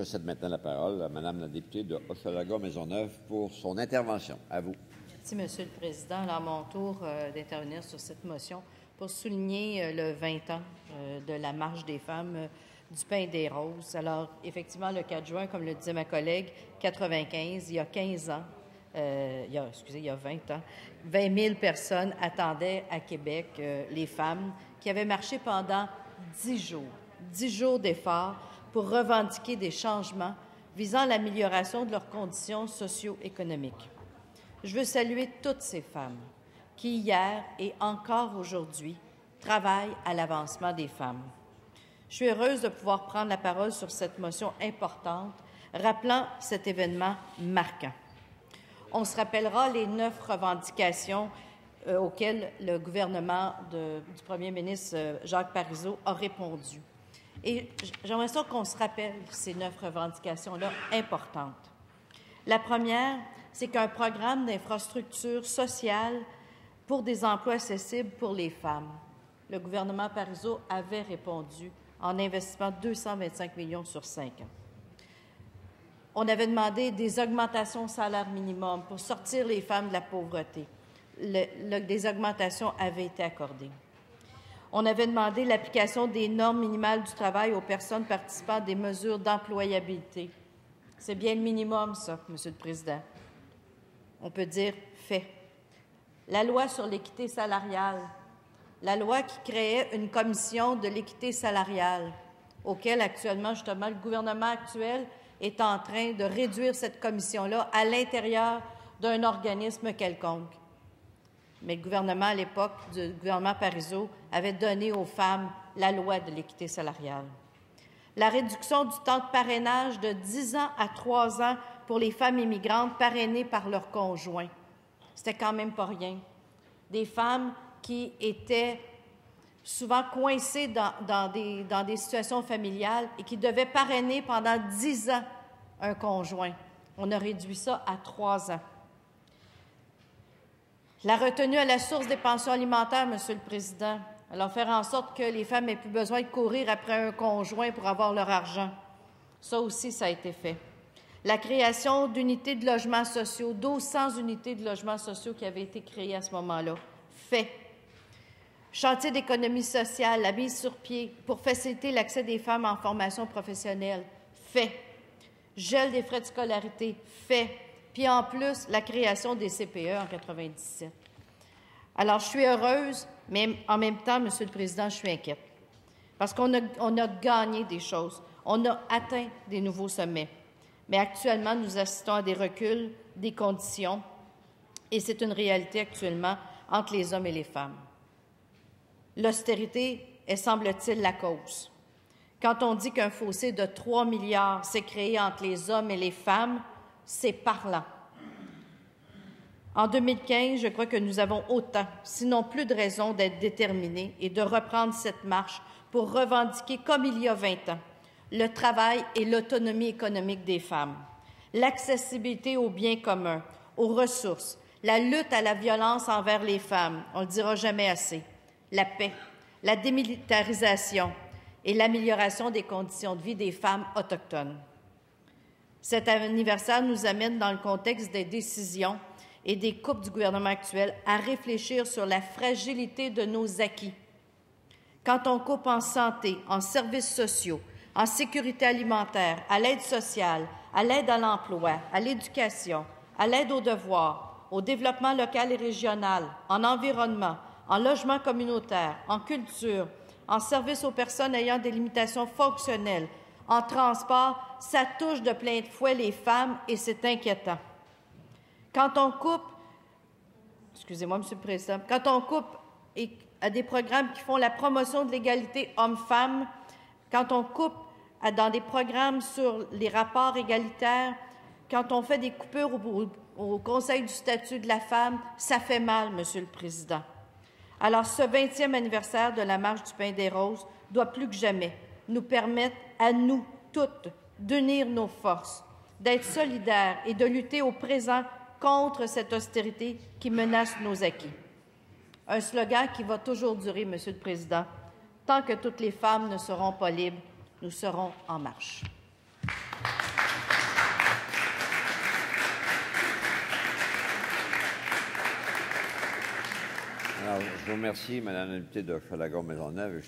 Je cède maintenant la parole à Mme la députée de Hochelaga-Maisonneuve pour son intervention. À vous. Merci, Monsieur le Président. Alors, à mon tour d'intervenir sur cette motion pour souligner le 20 ans de la marche des femmes du Pain des Roses. Alors, effectivement, le 4 juin, comme le disait ma collègue, 95, il y a 15 ans, il y a 20 ans, 20 000 personnes attendaient à Québec les femmes qui avaient marché pendant 10 jours d'efforts pour revendiquer des changements visant l'amélioration de leurs conditions socio-économiques. Je veux saluer toutes ces femmes qui, hier et encore aujourd'hui, travaillent à l'avancement des femmes. Je suis heureuse de pouvoir prendre la parole sur cette motion importante, rappelant cet événement marquant. On se rappellera les 9 revendications auxquelles le gouvernement du premier ministre Jacques Parizeau a répondu. Et j'aimerais ça qu'on se rappelle ces 9 revendications-là importantes. La première, c'est qu'un programme d'infrastructure sociale pour des emplois accessibles pour les femmes. Le gouvernement Parizeau avait répondu en investissant 225 millions sur 5 ans. On avait demandé des augmentations au salaire minimum pour sortir les femmes de la pauvreté. Des augmentations avaient été accordées. On avait demandé l'application des normes minimales du travail aux personnes participant à des mesures d'employabilité. C'est bien le minimum, ça, Monsieur le Président. On peut dire fait. La loi sur l'équité salariale, la loi qui créait une commission de l'équité salariale, auquel actuellement, justement, le gouvernement actuel est en train de réduire cette commission-là à l'intérieur d'un organisme quelconque. Mais le gouvernement, à l'époque, du gouvernement Parizeau, avait donné aux femmes la loi de l'équité salariale. La réduction du temps de parrainage de 10 ans à 3 ans pour les femmes immigrantes parrainées par leurs conjoints. C'était quand même pas rien. Des femmes qui étaient souvent coincées dans des situations familiales et qui devaient parrainer pendant 10 ans un conjoint. On a réduit ça à 3 ans. La retenue à la source des pensions alimentaires, Monsieur le Président. Alors, faire en sorte que les femmes n'aient plus besoin de courir après un conjoint pour avoir leur argent. Ça aussi, ça a été fait. La création d'unités de logements sociaux, 1200 unités de logements sociaux qui avaient été créées à ce moment-là. Fait. Chantier d'économie sociale, la mise sur pied pour faciliter l'accès des femmes en formation professionnelle. Fait. Gel des frais de scolarité. Fait. Puis en plus, la création des CPE en 1997. Alors, je suis heureuse, mais en même temps, Monsieur le Président, je suis inquiète. Parce qu'on a gagné des choses. On a atteint des nouveaux sommets. Mais actuellement, nous assistons à des reculs des conditions et c'est une réalité actuellement entre les hommes et les femmes. L'austérité est, semble-t-il, la cause. Quand on dit qu'un fossé de 3 milliards s'est créé entre les hommes et les femmes, c'est parlant. En 2015, je crois que nous avons autant, sinon plus de raisons d'être déterminés et de reprendre cette marche pour revendiquer, comme il y a 20 ans, le travail et l'autonomie économique des femmes, l'accessibilité aux biens communs, aux ressources, la lutte à la violence envers les femmes, on ne le dira jamais assez, la paix, la démilitarisation et l'amélioration des conditions de vie des femmes autochtones. Cet anniversaire nous amène dans le contexte des décisions et des coupes du gouvernement actuel à réfléchir sur la fragilité de nos acquis. Quand on coupe en santé, en services sociaux, en sécurité alimentaire, à l'aide sociale, à l'aide à l'emploi, à l'éducation, à l'aide aux devoirs, au développement local et régional, en environnement, en logement communautaire, en culture, en services aux personnes ayant des limitations fonctionnelles, en transport, ça touche de plein de fouet les femmes et c'est inquiétant. Quand on coupe, excusez-moi, Monsieur le Président, quand on coupe à des programmes qui font la promotion de l'égalité homme-femme, quand on coupe dans des programmes sur les rapports égalitaires, quand on fait des coupures au Conseil du statut de la femme, ça fait mal, Monsieur le Président. Alors, ce 20e anniversaire de la Marche du Pain des Roses doit plus que jamais nous permettre à nous toutes d'unir nos forces, d'être solidaires et de lutter au présent contre cette austérité qui menace nos acquis. Un slogan qui va toujours durer, Monsieur le Président. Tant que toutes les femmes ne seront pas libres, nous serons en marche. Alors, je vous remercie, Madame la députée de Hochelaga-Maisonneuve.